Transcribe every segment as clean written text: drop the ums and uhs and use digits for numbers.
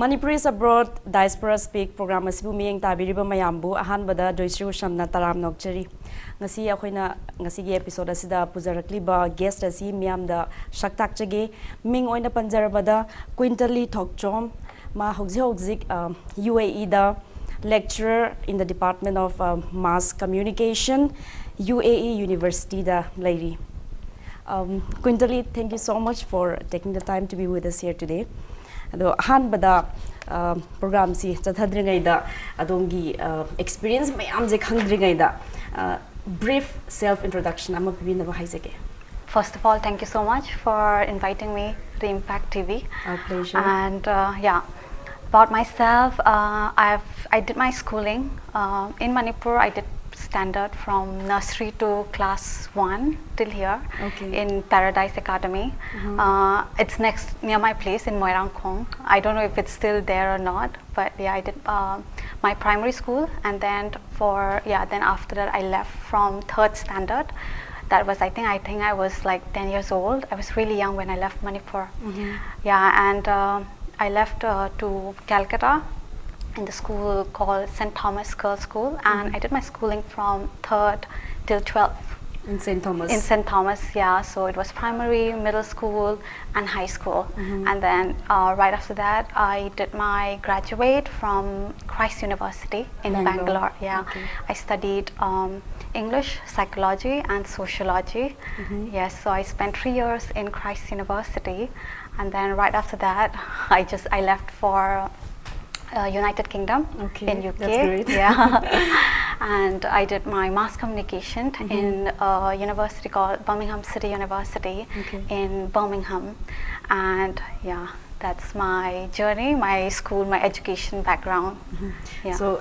Manipuri is abroad Diaspora speak program asibu miyeng tabiriba mayambu ahanbada Joyshree Usham na taram nokchari ngasi akoina ngasi gi episode asida pujarakliba guest asi miyamda shaktak chage ming oina panjarabada Queentali Thokchom ma hogzik UAE da lecturer in the Department of Mass Communication UAE University da lady. Queentali, thank you so much for taking the time to be with us here today. Ado ahanbada program si chathadringaida adongi experience mayam je khangdringaida brief self introduction ama pibina ba haisake. First of all, thank you so much for inviting me to Impact TV. Our pleasure. And yeah, about myself, I did my schooling in Manipur. I did standard from nursery to class 1 till here in Paradise Academy. It's near my place in Moirangkhong. I don't know if it's still there or not, but yeah, I did my primary school, and then then after that I left from 3rd standard. That was I think I was like 10 years old. I was really young when I left Manipur. Yeah, and I left to Calcutta in the school called St. Thomas Girls School, and I did my schooling from 3rd till 12th. In St. Thomas? In St. Thomas, yeah. So it was primary, middle school, and high school. And then right after that, I did my graduate from Christ University in Bangalore. Yeah, I studied English, psychology, and sociology. Yes, so I spent 3 years in Christ University, and then right after that, I left for United Kingdom in UK. That's great. Yeah. And I did my mass communication in a university called Birmingham City University in Birmingham. And yeah, that's my journey, my school, my education background. Yeah. So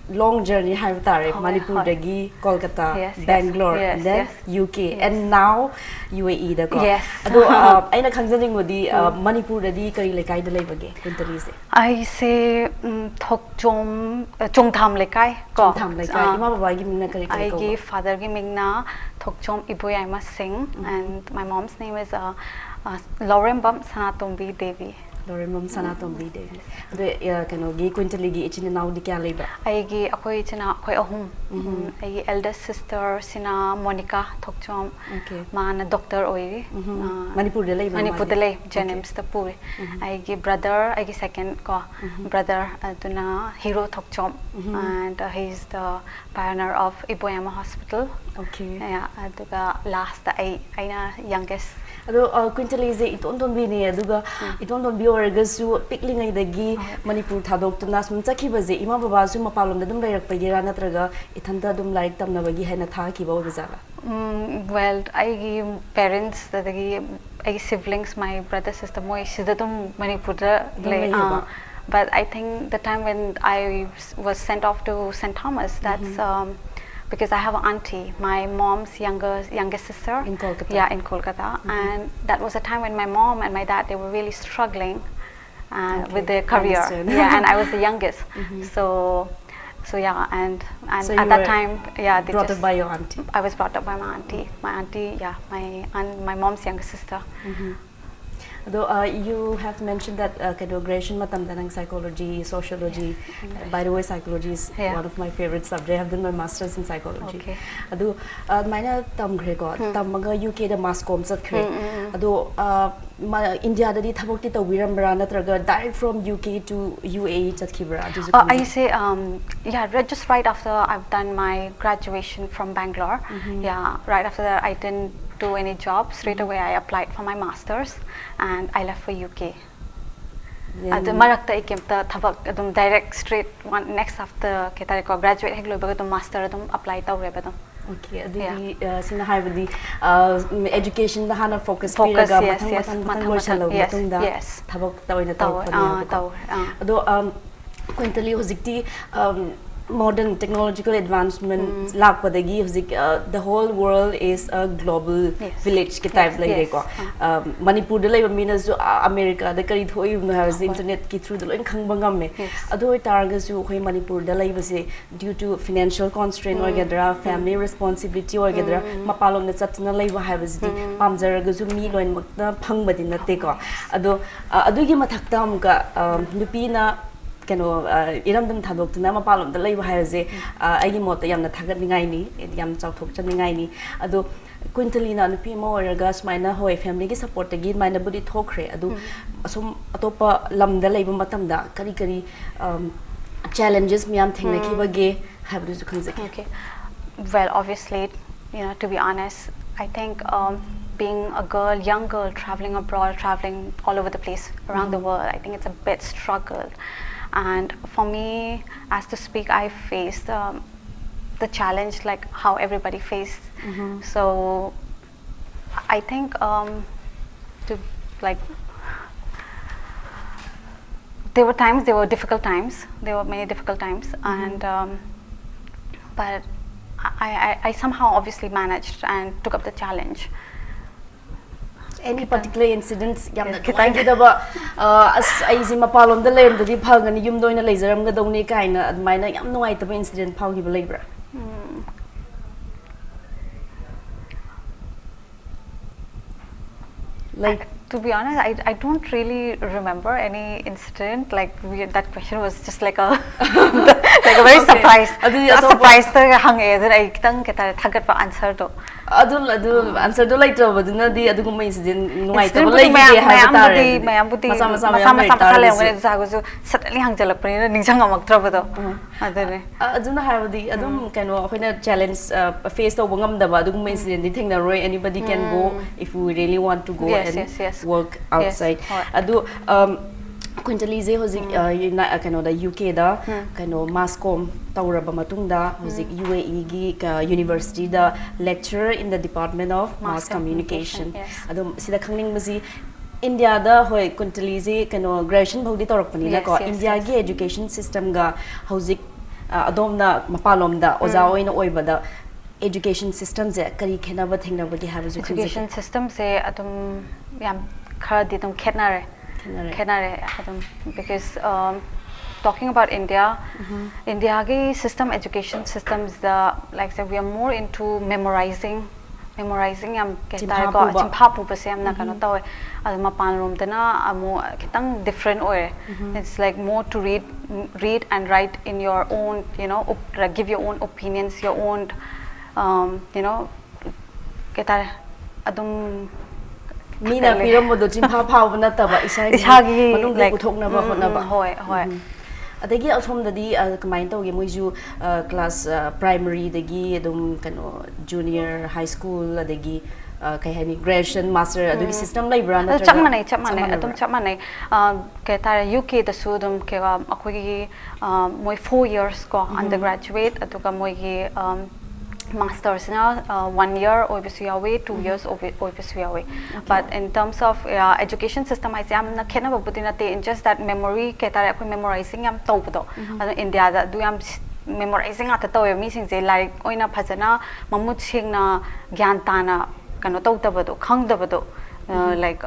long journey Haivtare, Manipur dagi, Kolkata, Bangalore, and then UK, and now UAE da ko. Yes. Ado aina khangjaning modi Manipur dadi kari lekai da leibage Queentali se. I say Thokchom Chongtham lekai ko. Chongtham lekai. Ima baba gi mingna kari ko. I give father gi mingna Thokchom Iboyaima Singh, and my mom's name is Laurembam Sanatombi Devi. Laurembam Sanatombi Devi. The kano gi Queentali gi ichina now di kya leiba. I gi akoi ichina akoi ahum. I eldest sister sina Monica Thokchom. Mana doctor oiri. Manipur de leiba. Manipur de lei Jenims the Puri. I gi brother. I gi second ko brother tuna Hero Thokchom, and he's the pioneer of Iboyama Hospital. Yeah, aduga last aina youngest. Ado Queentali ze iton bi ne aduga iton bi orgasu piklingai dagi Manipur thadok tuna sum chakhiba je ima baba su mapalom da dum lairak pagira natraga ithanda dum laik tamna bagi haina tha ki ba bizala. Well, I parents I siblings, my brother sister moi sidadum Manipur da but I think the time when I was sent off to St. Thomas, that's because I have an auntie, my mom's youngest sister. In Kolkata. Yeah, in Kolkata. And that was a time when my mom and my dad, they were really struggling with their career. Yeah, and I was the youngest. So yeah, and so at that time, yeah, they brought up by your auntie. I was brought up by my auntie. My auntie, yeah, my mom's younger sister. Though you have mentioned that graduation matam danang psychology, sociology. By the way, psychology is one of my favorite subjects. I have done my masters in psychology. Ado maina tamgre ko tamaga UK da mass com chatkre. Ado India da di thabok ti tawirambra natraga direct from UK to UAE chatkibra. I say yeah, just right after I've done my graduation from Bangalore. Yeah, right after that I didn't do any job. Straight away I applied for my masters and I left for UK. At the marakta ikimta thabak adum direct straight one next after ketare ko graduate heglo bagadum master adum apply tawre badum. Okay, adi sina haibadi education da hana focus piraga yes thabak tawina taw ado Queentali hojikti modern technological advancement lakpadagi the whole world is a global village ki type lai ko Manipur da lai mina jo America da kari thoi has internet ki through the loin khangba ngam me ado targa su khoi Manipur da lai base due to financial constraint or gedra family responsibility or gedra mapalom na chatna lai wa has di pamjar ga ju mi loin makna phangbadi na te ko ado adugi mathakta amka nupi na kano iramdam thadok na mapalom da lai wa haise agi mota yamna thagat ningai ni yam chauthok chan ningai ni ado Queentali na nupi mo oraga smaina hoi family gi support gi maina budi thokre adu asum atopa lam da lai ba matam da kari kari challenges miyam thengna ki bage habdu su khangzaki okay well obviously to be honest I think being a girl young girl traveling abroad traveling all over the place around the world I think it's a bit struggle. And for me, as to speak, I faced the challenge like how everybody faced. So I think to like there were times, there were difficult times, there were many difficult times, and but I somehow obviously managed and took up the challenge. Any particular incidents yamna thai da ba as ai ji mapalom da lem da di phagani yum doina leizaram ga dongni kaina admaina yam nuai ta incident phaugi ba leibra like to be honest I don't really remember any incident like that question was just like a like a very surprise hang that I kitang kita thagat pa answer to adu answer do like baduna di adu ma incident nuai ta ba legi de ha ta re mayam budi masa le ngene jago ju suddenly hang jalak pani ningchang amak traba do adune aduna ha budi adum kano khoina challenge face to bangam da ba adu ma incident di thengna roi anybody can go if we really want to go and work outside adu Queentali ze hozik kano da UK da kano masscom tawraba matungda hozik UAE gi University da lecturer in the Department of Mass Communication adum sida khangning masi India da hoi Queentali ze kano graduation bhodi torok pani na ko India gi education system ga hozik adom na mapalom da oza oina oiba da education system ze kari khena ba thengna ba gi habu education system se adum yam khara di dum khetnare because talking about India, India ki system education systems the like say we are more into memorizing yam keta ko chimpha pu pa sem na kano taw aduma pan room dana amu kitang different oy it's like more to read and write in your own give your own opinions your own keta adum Mina piram mo do chimpha phau na ta ba isagi manung gi puthokna ba khona ba hoi adagi asom da di kamain to ge moiju class primary dagi adum kano junior high school adagi kai hani graduation master adagi system lai brand chap manai adum chap manai ke tare UK da su dum ke akoi gi moi 4 years ko undergraduate aduga moi gi masters now 1 year obviously away 2 years obviously away but in terms of education system I say am na khena babutina te in just that memory ke tare akoi memorizing am tawdo India da du am memorizing ata taw mi sing je like oina phajana mamut singna gyan tana kano tawtabado khangdabado like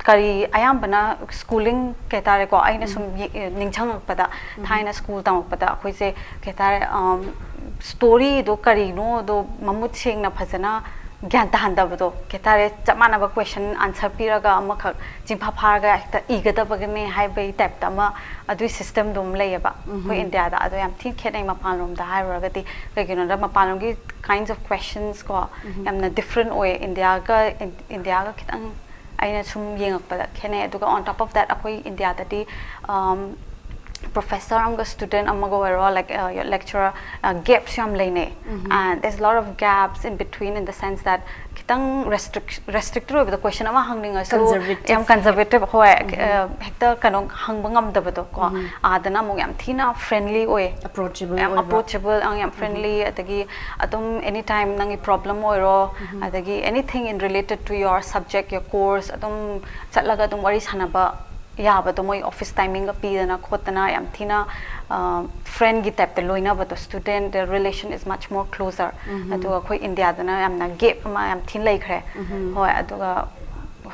kari ayambana schooling ke tare ko aina sum ningchang pada thaina school tang pada khoi se ke tare story do kari no do mamut sing na phajana gyan ta handa bado ke tare chamana ba question answer piraga amakha chimpha pharga ekta igada bagane hai bai type ta ma adu system dum leyaba ko India da adu yam thin khenai ma panrom da hai ragati kagino da ma panrom gi kinds of questions ko yamna different way India ga kitang aina sum yengak pada khenai adu on top of that akoi India da di professor amga student amago wero like your lecturer gaps yam lene and there's a lot of gaps in between in the sense that kitang restricted with the question ama hangning so yam conservative hoy hekta kanong hangbangam dabado ko adana mo yam thina friendly way approachable ang yam friendly atagi atum anytime nangi problem oiro atagi anything in related to your subject your course atum chatlaga atum wari sanaba ya but moi office timing ga pi na khotana yam thina friend gi type te loina but student the relation is much more closer atu khoi India da na yam na gap ma yam thin lai khre hoi atu ga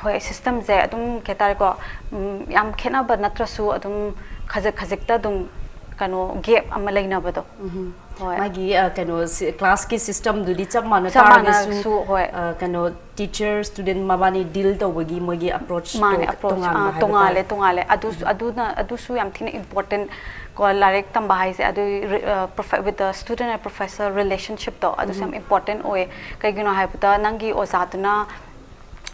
hoi system je adum ketar ko yam khena ba natrasu adum khajak ta dum kano gap am laina ba do magi kano class ki system du di chap mana tar su kano teacher student mabani deal to wagi mogi approach tongale adu su yam thina important ko larek tam bahai se adu with the student and professor relationship to adu sam important oe kai gino hai puta nangi ozatuna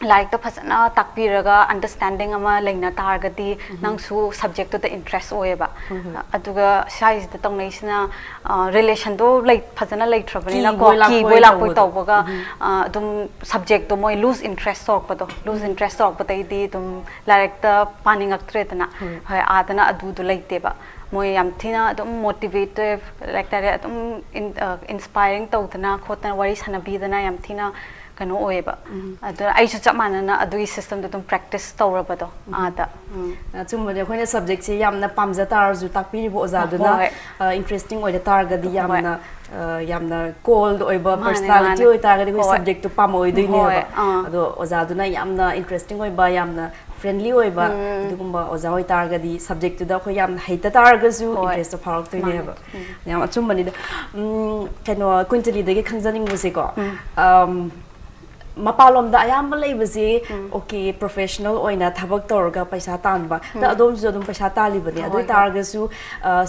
like the phasana takpiraga understanding ama leina targati nangsu subject to the interest oeba aduga size the tongnation relation do like phasana like trabani na ko ki boila ko tawbaga dum subject to moi lose interest sok pado lose interest sok patai di dum like the planning actretana ha adana adu do like teba moi yam thina dum motivative like that dum inspiring tawdana khotna wari sanabi dana yam thina kano oeba adu ai su chamana na adu system dum practice tawraba do ada chumba de khoina subject se yamna pamja tar ju takpi bo oza duna interesting oida targa di yamna cold oiba personality oi targa di subject to pam oi dui ne ado oza duna yamna interesting oiba yamna friendly oiba dugumba oza oi targa di subject to da kho yamna haita targa ju interest of harok to ne ba yam chumba ni kano Queentali de khangjaning bu se ko mapalom da ayam lay basi okay professional oina thabak torga paisa tanba da adom ju adom paisa tali bani adu targa su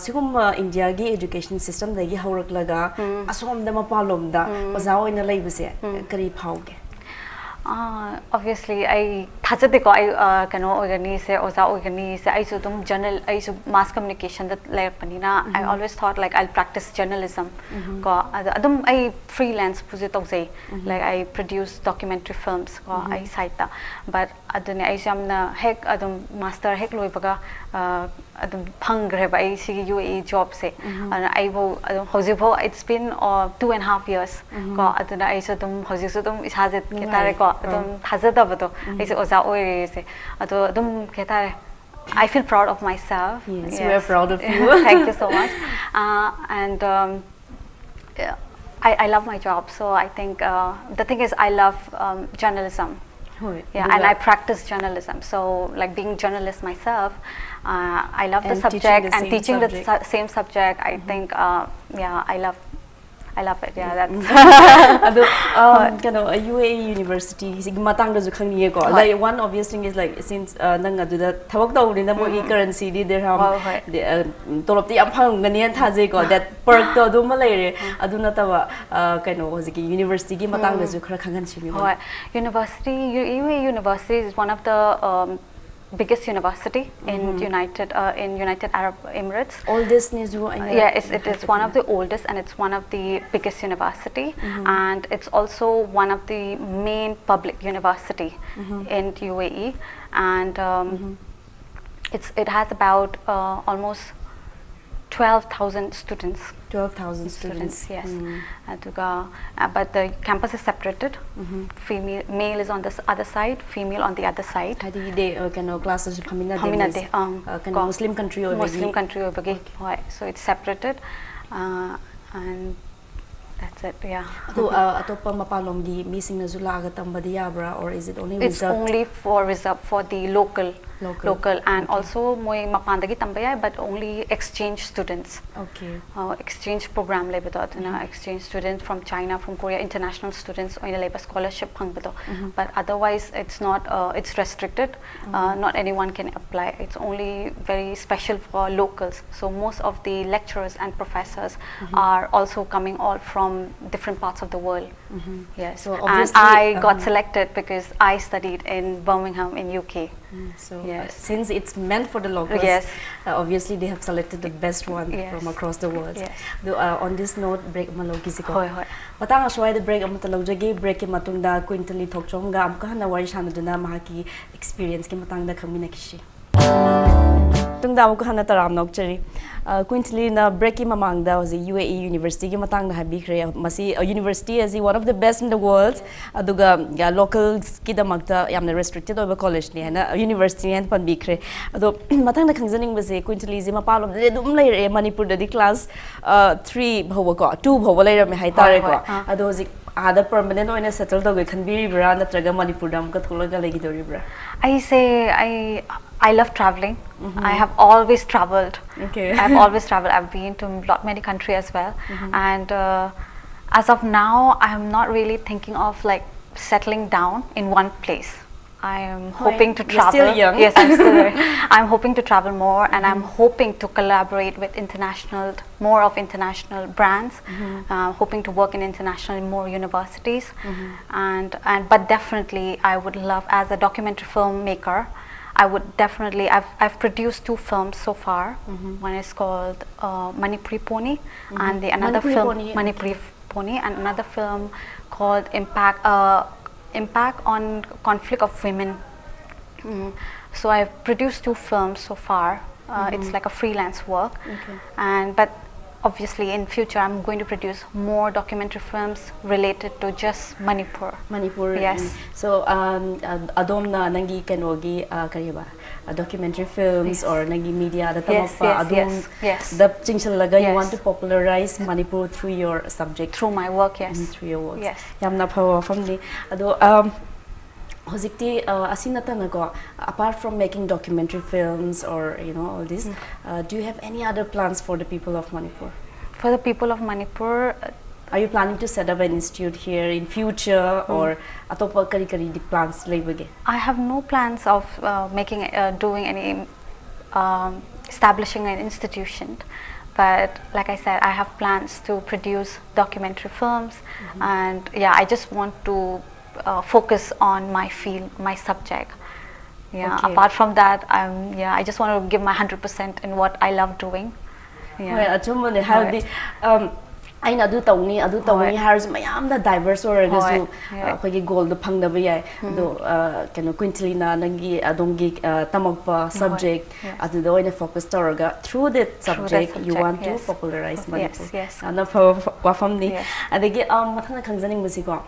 sigum India gi education system da gi haurak laga asom da mapalom da oza oina lay basi kari phauge obviously I thajate ko I kano organize oza organize I so dum journal I so mass communication that like panina I always thought like I'll practice journalism ko adum I freelance puje tok say like I produce documentary films ko I site ta but adune I jamna hek adum master hek loi baga adum phangre ba I si UAE job se and I wo adum hoji bo it's been 2.5 years ko aduna I so dum hoji so dum ishajet ketare ko adum thajada bado I so oza oi se ado adum ketare I feel proud of myself. Yes, we are proud of you. Thank you so much. And I love my job. So I think the thing is I love journalism. Yeah, and I practice journalism. So like being journalist myself, I love the subject and teaching the same subject. I think yeah, I love it. Yeah, that's. Ado, kano UAE University sigmatang da jukhang niye ko. Like one obvious thing is like since nang adu da thawak daw ni na mo currency di dirham tolop ti am phang ganian thaje ko that perk to do malai re adu na tawa kano hojiki university gi matang da ju khara khangan chimi. University UAE University is one of the biggest university in United Arab Emirates. Oldest nezu yeah, it is one of the oldest and it's one of the biggest university and it's also one of the main public university in UAE and it has about almost 12,000 students. 12,000 students. Yes. But the campus is separated. Male is on the other side, female on the other side. Hadi de kano classes phamina de kano Muslim country over so it's separated and that's it. Yeah. So atopa mapalom gi missing na zula ga tambadi yabra or is it only it's only for reserved for the local and also moi mapandagi tambaya but only exchange students. Okay. Exchange program le beto na exchange students from China, from Korea, international students oina le scholarship phang beto but otherwise it's not it's restricted. Not anyone can apply. It's only very special for locals. So most of the lecturers and professors are also coming all from different parts of the world. Yes. So and I got selected because I studied in Birmingham in UK. So since it's meant for the locals, obviously they have selected the best one from across the world. On this note, break malogi siko. Matang aswai the break amutalojagi break ke matunda Queentali Thokchom ga amka na wari shanaduna mahaki experience ke matang da kami na kishi. tungda ko hana taram nokchari Queentali na break mamangda was UAE University ki matang na habi kre masi university as one of the best in the world aduga locals ki da magta yamna restricted over college ni na university and pan bikre ado matang na khangjaning base Queentali ji mapalom de dum lai re Manipur da di class 3 bhawa ko 2 bhawa lai ra me hai tare ko ado ji ada permanent oina settle to ge khanbiri bra natraga Manipur dam ka tholaga legi dori bra I say I love traveling. I have always traveled. Okay. I've always traveled. I've been to many countries as well. And as of now, I'm not really thinking of like settling down in one place. I am hoping to travel. You're still young. Yes, I'm still very. I'm hoping to travel more, and I'm hoping to collaborate with more of international brands. Hoping to work in international more universities, but definitely I would love as a documentary filmmaker. I would definitely. I've produced 2 films so far. One is called Manipuri Pony, and the another Manipuri film Pony, Manipuri Pony, and another film called Impact on Conflict of Women. So I've produced 2 films so far. It's like a freelance work, but obviously in future I'm going to produce more documentary films related to just Manipur. Yes. So adom na nangi kanogi kariba documentary films or nangi media da tamapa adom the chingchalaga you want to popularize Manipur through your subject, through my work. Yes. Through your work. Yes. Yamna phawa famni ado hojikti asinata nago apart from making documentary films or all this do you have any other plans for the people of Manipur? For the people of Manipur, are you planning to set up an institute here in future or atopa kari kari di plans laibage? I have no plans of establishing an institution. But like I said, I have plans to produce documentary films, and I just want to focus on my field, my subject. Apart from that, I just want to give my 100% in what I love doing. aina adu tawni hars mayam da diverse oragasu khoi goal da phangdaba yai do keno Queentali na nangi adongi tamakpa subject adu da oina focus taraga through that subject you want to popularize Manipur. Yes. Ana wafam ni adagi mathana khangjaning basi ko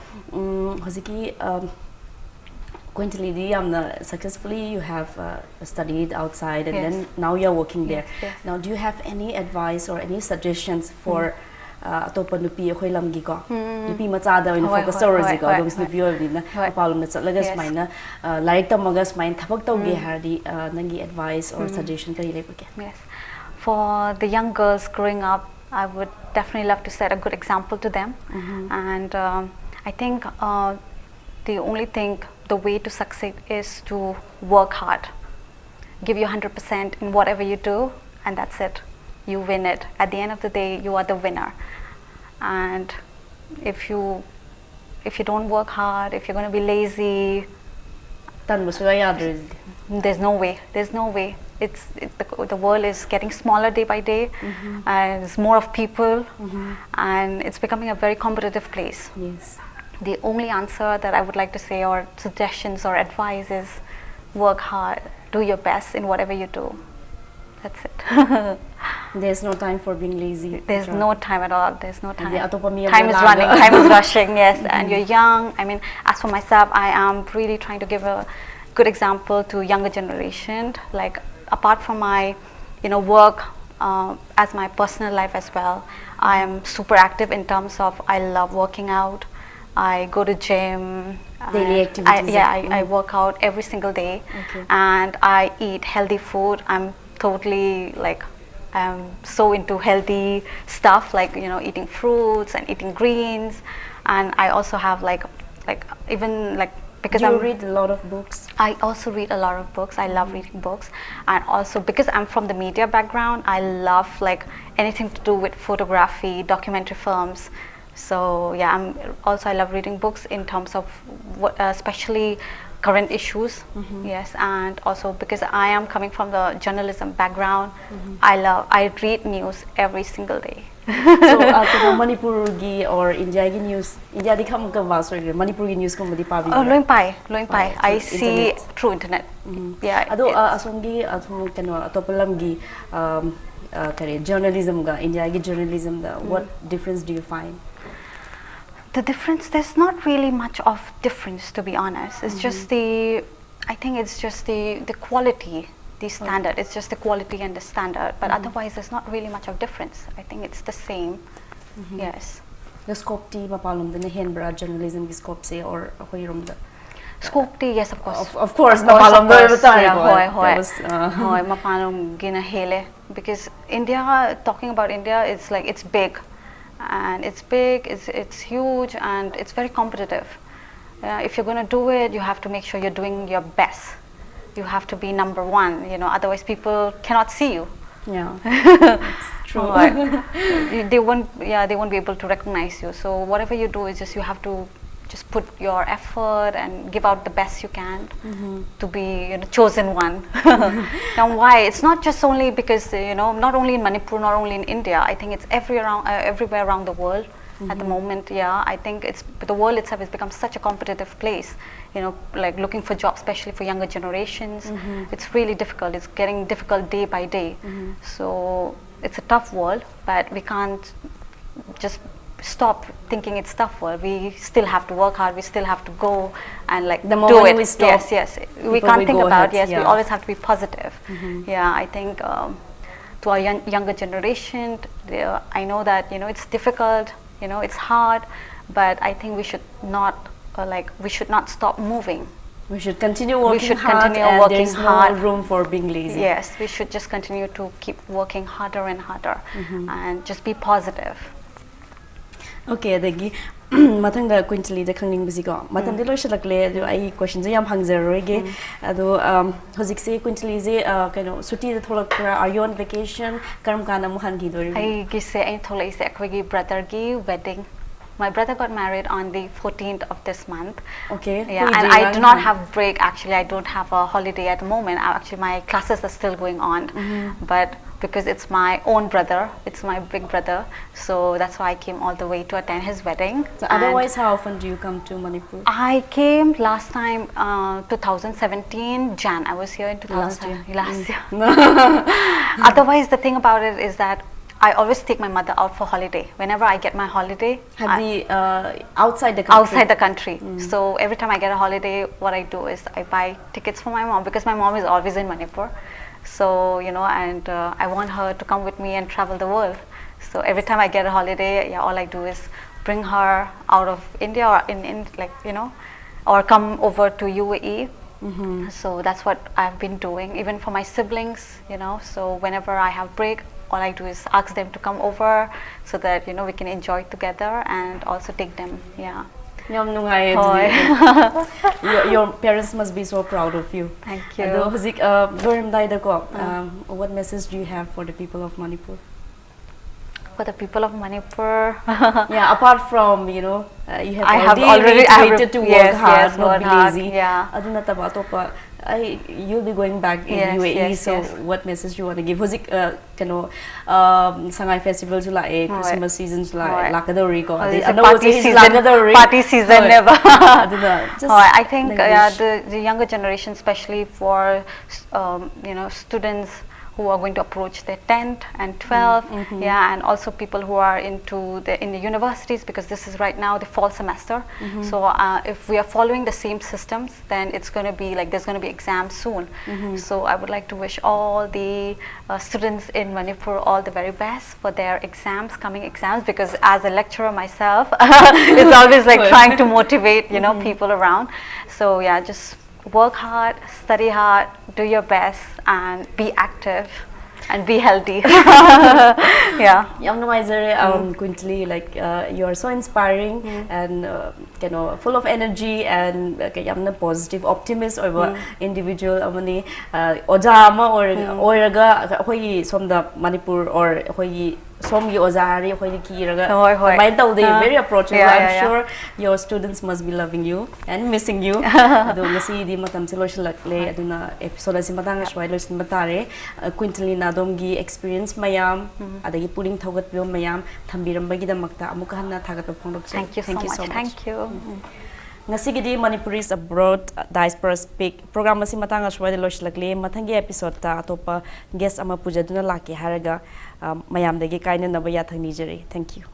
hojiki Queentali di amna successfully you have studied outside and then now you're working there. Now do you have any advice or any suggestions for atopa nupi akhoi lamgi ko nupi macha da oina focus tawrasi ko dom nupi olni na apalum na chatlaga smaina laik tamaga smain thabak tawge hardi nangi advice or suggestion kari lebake? Yes, for the young girls growing up, I would definitely love to set a good example to them, and I think the way to succeed is to work hard, give your 100% in whatever you do, and that's it. You win it. At the end of the day, you are the winner. And if you don't work hard, if you're going to be lazy, there's no way. The world is getting smaller day by day, and there's more of people, and it's becoming a very competitive place. Yes. The only answer that I would like to say, or suggestions or advice, is work hard, do your best in whatever you do. That's it. There's no time for being lazy. There's no time at all. There's no time. Time is running. Time is rushing. Yes, and you're young. I mean, as for myself, I am really trying to give a good example to younger generation. Like apart from my, work, as my personal life as well, I am super active in terms of I love working out. I go to gym. Daily activities. I work out every single day, and I eat healthy food. I'm totally I'm so into healthy stuff, eating fruits and eating greens, and I also have because you read a lot of books. I also read a lot of books. I love reading books, and also because I'm from the media background, I love anything to do with photography, documentary films. So I love reading books in terms of especially current issues. Yes, and also because I am coming from the journalism background, I read news every single day. So Manipur gi or India gi news India di kham ka was or Manipur gi news ko madi pabi loing pai I see through internet. Yeah, ado asongi athum kano atopalam gi kare journalism ga India gi journalism da what difference do you find? The difference, there's not really much of difference, to be honest. It's just I think it's just the quality, the standard. It's just the quality and the standard. But otherwise, there's not really much of difference. I think it's the same. Yes. The scope ti mapalom the Henbra journalism ki scope se or hoirom da. Scope ti, yes, of course. Of course, mapalom do Hoy mapalom gina hele, because India, talking about India, it's like it's big. And it's big, it's huge, and it's very competitive. If you're going to do it, you have to make sure you're doing your best. You have to be number one, you know, otherwise people cannot see you. Yeah, that's true. They won't be able to recognize you. So whatever you do is just you have to just put your effort and give out the best you can to be, you know, chosen one. Now why? It's not just only because, you know, not only in Manipur, not only in India. I think it's everywhere around the world at the moment. Yeah, I think the world itself has become such a competitive place. You know, like looking for jobs, especially for younger generations. It's really difficult. It's getting difficult day by day. So it's a tough world, but we can't just stop thinking it's tough world. We still have to work hard. We still have to go and like the moment do it. We stop, yes. We can't think about ahead, we always have to be positive. Yeah, I think to our younger generation, I know that, you know, it's difficult. You know, it's hard, but I think we should not stop moving. We should continue working hard, and there's no room for being lazy. Yes, we should just continue to keep working harder and harder and just be positive. Okay, dagi mathang da Queentali da khangning bisi ko matam de loi shalakle do ai question je yam hangzer roige ado hojik se Queentali je kaino suti da tholak pra are you on vacation karam kana mu han gi dori ai gi se ai tholai se akhoi brother gi wedding. My brother got married on the 14th of this month. Okay. Yeah, and I do not have break. Actually, I don't have a holiday at the moment. Actually, my classes are still going on, but because it's my own brother, it's my big brother, so that's why I came all the way to attend his wedding. So otherwise, how often do you come to Manipur? I came last time, 2017 Jan. I was here in 2017 last year. Otherwise, the thing about it is that I always take my mother out for holiday. Whenever I get my holiday, outside the country. Outside the country. So every time I get a holiday, what I do is I buy tickets for my mom, because my mom is always in Manipur. So, you know, and I want her to come with me and travel the world. So every time I get a holiday, all I do is bring her out of India or in like, you know, or come over to UAE. So that's what I've been doing, even for my siblings, you know. So whenever I have break, all I do is ask them to come over so that, you know, we can enjoy together and also take them. Yeah. Your parents must be so proud of you. Thank you. What message do you have for the people of Manipur? For the people of Manipur, yeah, apart from, you know, you have I already reiterated to work hard, not work be hard, lazy. Yeah. You'll be going back in UAE, so what message do you want to give? Hozik kano Sangai festival jula Christmas season jula lakadori ko. Party season never. I think the younger generation, especially for you know, students who are going to approach their 10th and 12th, yeah, and also people who are in the universities, because this is right now the fall semester. So if we are following the same systems, then it's going to be like there's going to be exams soon. So I would like to wish all the students in Manipur all the very best for their coming exams, because as a lecturer myself, it's always like trying to motivate, you know, people around. So yeah, just work hard, study hard, do your best, and be active and be healthy. Yeah. Queentali, like you are so inspiring and you know, full of energy and positive, optimist or individual. Ojama or oiraga hoi som da Manipur or hoi Som gi ozari khoi ni ki raga Hoi, hoi. mai tau de very approachable. Yeah, I'm yeah, yeah. sure your students must be loving you and missing you. Adu ngasi di matam se loislakle aduna episode asi matang shwai loisin batare Queentali na dom gi experience mayam adagi puling thogat bio mayam thambiram bagi damakta amuka hanna thagat phongdok. Thank you so much. Thank you. Ngasigidi Manipuris abroad Diaspora speak program asi matang ashwai loislakle mathangi episode ta atopa guest ama pujaduna laki haraga mayam dagi kaina nabaya thangni jeri. Thank you.